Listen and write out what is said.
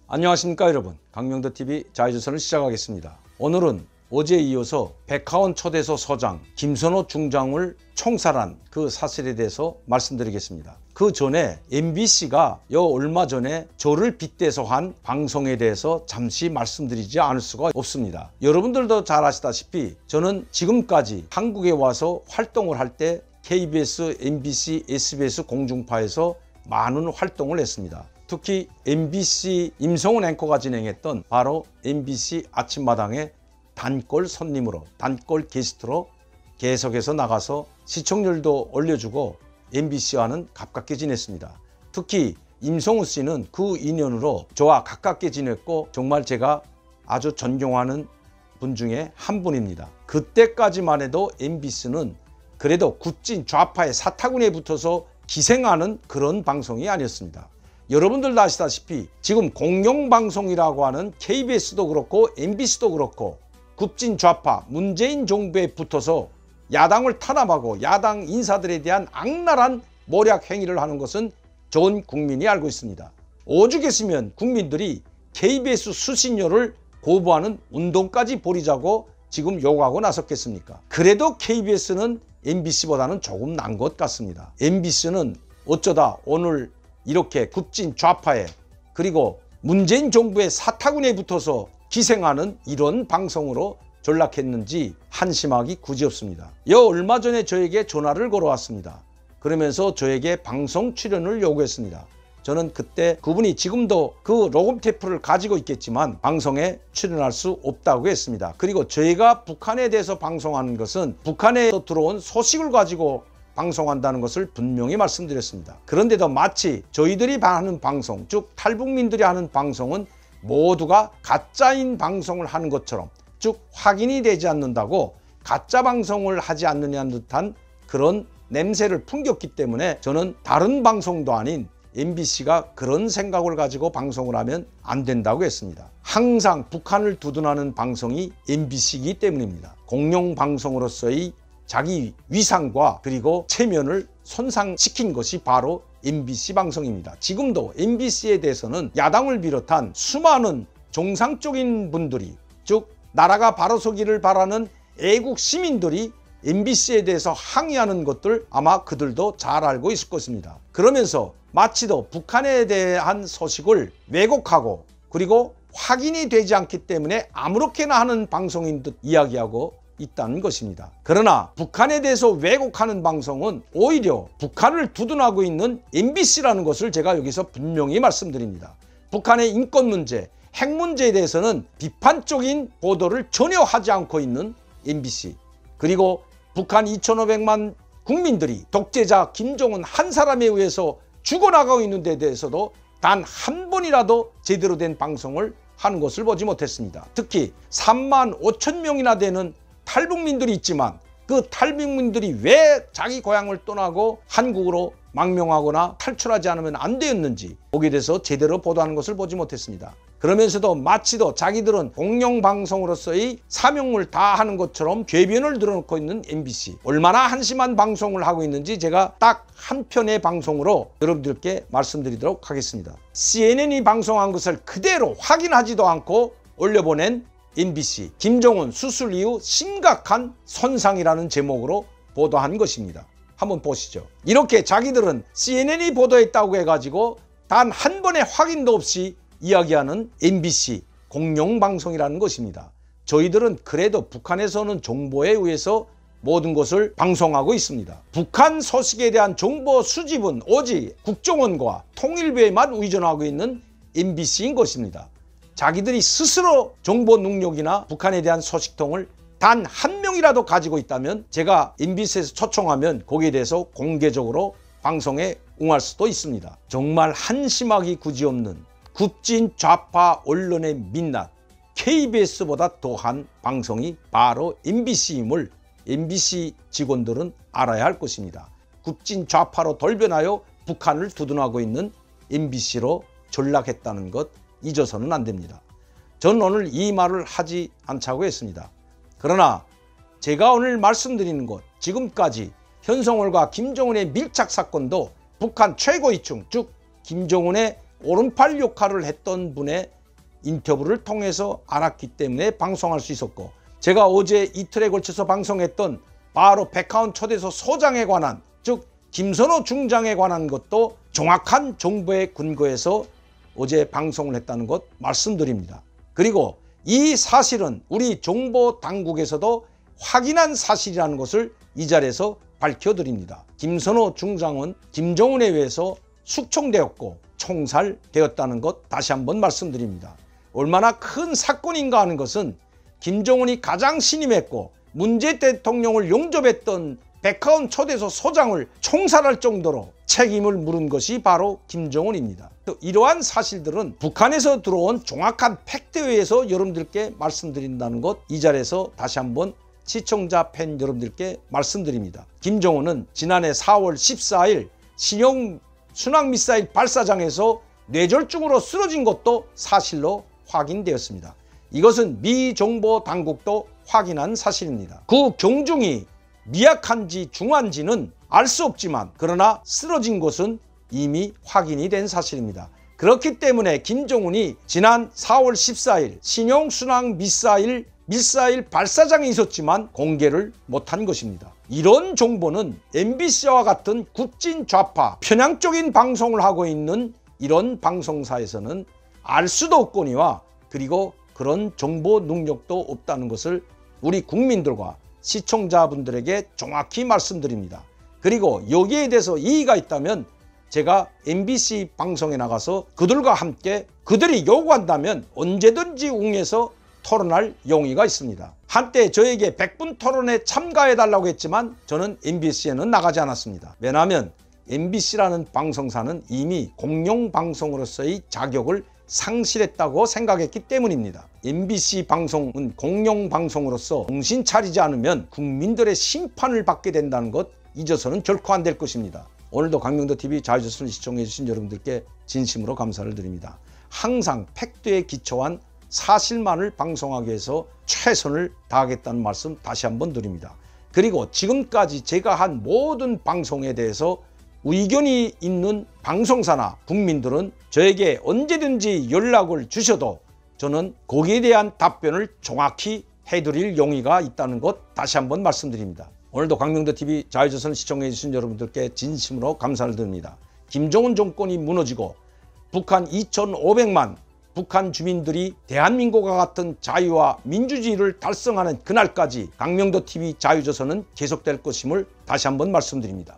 안녕하십니까 여러분, 강명도TV 자유조선을 시작하겠습니다. 오늘은 어제에 이어서 백화원 초대소 소장 김선호 중장을 총살한 그 사실에 대해서 말씀드리겠습니다. 그 전에 MBC가 얼마 전에 저를 빗대서 한 방송에 대해서 잠시 말씀드리지 않을 수가 없습니다. 여러분들도 잘 아시다시피 저는 지금까지 한국에 와서 활동을 할 때 KBS, MBC, SBS 공중파에서 많은 활동을 했습니다. 특히 MBC 임성훈 앵커가 진행했던 바로 MBC 아침마당에 단골 손님으로, 단골 게스트로 계속해서 나가서 시청률도 올려주고 MBC와는 가깝게 지냈습니다. 특히 임성훈 씨는 그 인연으로 저와 가깝게 지냈고 정말 제가 아주 존경하는 분 중에 한 분입니다. 그때까지만 해도 MBC는 그래도 굿진 좌파의 사타구니에 붙어서 기생하는 그런 방송이 아니었습니다. 여러분들도 아시다시피 지금 공영방송이라고 하는 KBS도 그렇고 MBC도 그렇고 굽진 좌파 문재인 정부에 붙어서 야당을 탄압하고 야당 인사들에 대한 악랄한 모략 행위를 하는 것은 전 국민이 알고 있습니다. 오죽했으면 국민들이 KBS 수신료를 거부하는 운동까지 벌이자고 지금 요구하고 나섰겠습니까? 그래도 KBS는 MBC보다는 조금 난 것 같습니다. MBC는 어쩌다 오늘 이렇게 굽진 좌파에 그리고 문재인 정부의 사타구니에 붙어서 기생하는 이런 방송으로 전락했는지 한심하기 그지없습니다. 얼마 전에 저에게 전화를 걸어왔습니다. 그러면서 저에게 방송 출연을 요구했습니다. 저는 그때 그분이 지금도 그 녹음 테이프를 가지고 있겠지만 방송에 출연할 수 없다고 했습니다. 그리고 저희가 북한에 대해서 방송하는 것은 북한에서 들어온 소식을 가지고 방송한다는 것을 분명히 말씀드렸습니다. 그런데도 마치 저희들이 하는 방송, 즉 탈북민들이 하는 방송은 모두가 가짜인 방송을 하는 것처럼, 즉 확인이 되지 않는다고 가짜 방송을 하지 않느냐는 듯한 그런 냄새를 풍겼기 때문에 저는 다른 방송도 아닌 MBC가 그런 생각을 가지고 방송을 하면 안 된다고 했습니다. 항상 북한을 두둔하는 방송이 MBC이기 때문입니다. 공영방송으로서의 자기 위상과 그리고 체면을 손상시킨 것이 바로 MBC 방송입니다. 지금도 MBC에 대해서는 야당을 비롯한 수많은 정상적인 분들이, 즉 나라가 바로 서기를 바라는 애국 시민들이 MBC에 대해서 항의하는 것들 아마 그들도 잘 알고 있을 것입니다. 그러면서 마치도 북한에 대한 소식을 왜곡하고 그리고 확인이 되지 않기 때문에 아무렇게나 하는 방송인 듯 이야기하고 있다는 것입니다. 그러나 북한에 대해서 왜곡하는 방송은 오히려 북한을 두둔하고 있는 MBC라는 것을 제가 여기서 분명히 말씀드립니다. 북한의 인권 문제, 핵 문제에 대해서는 비판적인 보도를 전혀 하지 않고 있는 MBC, 그리고 북한 2,500만 국민들이 독재자 김정은 한 사람에 의해서 죽어나가고 있는 데 대해서도 단 한 번이라도 제대로 된 방송을 하는 것을 보지 못했습니다. 특히 3만 5천 명이나 되는 탈북민들이 있지만 그 탈북민들이 왜 자기 고향을 떠나고 한국으로 망명하거나 탈출하지 않으면 안 되었는지 거기에 대해서 제대로 보도하는 것을 보지 못했습니다. 그러면서도 마치도 자기들은 공영방송으로서의 사명을 다하는 것처럼 궤변을 들어놓고 있는 MBC, 얼마나 한심한 방송을 하고 있는지 제가 딱 한 편의 방송으로 여러분들께 말씀드리도록 하겠습니다. CNN이 방송한 것을 그대로 확인하지도 않고 올려보낸 MBC, 김정은 수술 이후 심각한 손상이라는 제목으로 보도한 것입니다. 한번 보시죠. 이렇게 자기들은 CNN이 보도했다고 해가지고 단 한 번의 확인도 없이 이야기하는 MBC, 공영방송이라는 것입니다. 저희들은 그래도 북한에서는 정보에 의해서 모든 것을 방송하고 있습니다. 북한 소식에 대한 정보 수집은 오직 국정원과 통일부에만 의존하고 있는 MBC인 것입니다. 자기들이 스스로 정보 능력이나 북한에 대한 소식통을 단 한 명이라도 가지고 있다면 제가 MBC에서 초청하면 거기에 대해서 공개적으로 방송에 응할 수도 있습니다. 정말 한심하기 그지없는 굽진 좌파 언론의 민낯, KBS보다 더한 방송이 바로 MBC임을 MBC 직원들은 알아야 할 것입니다. 굽진 좌파로 돌변하여 북한을 두둔하고 있는 MBC로 전락했다는 것 잊어서는 안 됩니다. 전 오늘 이 말을 하지 않자고 했습니다. 그러나 제가 오늘 말씀드리는 것, 지금까지 현송월과 김정은의 밀착 사건도 북한 최고위층, 즉 김정은의 오른팔 역할을 했던 분의 인터뷰를 통해서 알았기 때문에 방송할 수 있었고, 제가 어제 이틀에 걸쳐서 방송했던 바로 백화원 초대소 소장에 관한, 즉 김선호 중장에 관한 것도 정확한 정보에 근거해서 어제 방송을 했다는 것 말씀드립니다. 그리고 이 사실은 우리 정보당국에서도 확인한 사실이라는 것을 이 자리에서 밝혀드립니다. 김선호 중장은 김정은에 의해서 숙청되었고 총살되었다는 것 다시 한번 말씀드립니다. 얼마나 큰 사건인가 하는 것은 김정은이 가장 신임했고 문재인 대통령을 용접했던 백화원 초대소 소장을 총살할 정도로 책임을 물은 것이 바로 김정은입니다. 이러한 사실들은 북한에서 들어온 정확한 팩트에 의해서 여러분들께 말씀드린다는 것 이 자리에서 다시 한번 시청자 팬 여러분들께 말씀드립니다. 김정은은 지난해 4월 14일 신형 순항미사일 발사장에서 뇌졸중으로 쓰러진 것도 사실로 확인되었습니다. 이것은 미 정보 당국도 확인한 사실입니다. 그 경중이 미약한지 중한지는 알 수 없지만 그러나 쓰러진 것은 이미 확인이 된 사실입니다. 그렇기 때문에 김정은이 지난 4월 14일 신형 순항 미사일 발사장에 있었지만 공개를 못한 것입니다. 이런 정보는 MBC와 같은 국진 좌파 편향적인 방송을 하고 있는 이런 방송사에서는 알 수도 없거니와 그리고 그런 정보 능력도 없다는 것을 우리 국민들과 시청자분들에게 정확히 말씀드립니다. 그리고 여기에 대해서 이의가 있다면 제가 MBC 방송에 나가서 그들과 함께 그들이 요구한다면 언제든지 응해서 토론할 용의가 있습니다. 한때 저에게 100분 토론에 참가해달라고 했지만 저는 MBC에는 나가지 않았습니다. 왜냐하면 MBC라는 방송사는 이미 공영방송으로서의 자격을 상실했다고 생각했기 때문입니다. MBC 방송은 공영방송으로서 정신 차리지 않으면 국민들의 심판을 받게 된다는 것 잊어서는 결코 안 될 것입니다. 오늘도 강명도TV 자유조선을 시청해 주신 여러분들께 진심으로 감사를 드립니다. 항상 팩트에 기초한 사실만을 방송하기 위해서 최선을 다하겠다는 말씀 다시 한번 드립니다. 그리고 지금까지 제가 한 모든 방송에 대해서 의견이 있는 방송사나 국민들은 저에게 언제든지 연락을 주셔도 저는 거기에 대한 답변을 정확히 해드릴 용의가 있다는 것 다시 한번 말씀드립니다. 오늘도 강명도TV 자유조선을 시청해 주신 여러분들께 진심으로 감사를 드립니다. 김정은 정권이 무너지고 북한 2,500만 북한 주민들이 대한민국과 같은 자유와 민주주의를 달성하는 그날까지 강명도TV 자유조선은 계속될 것임을 다시 한번 말씀드립니다.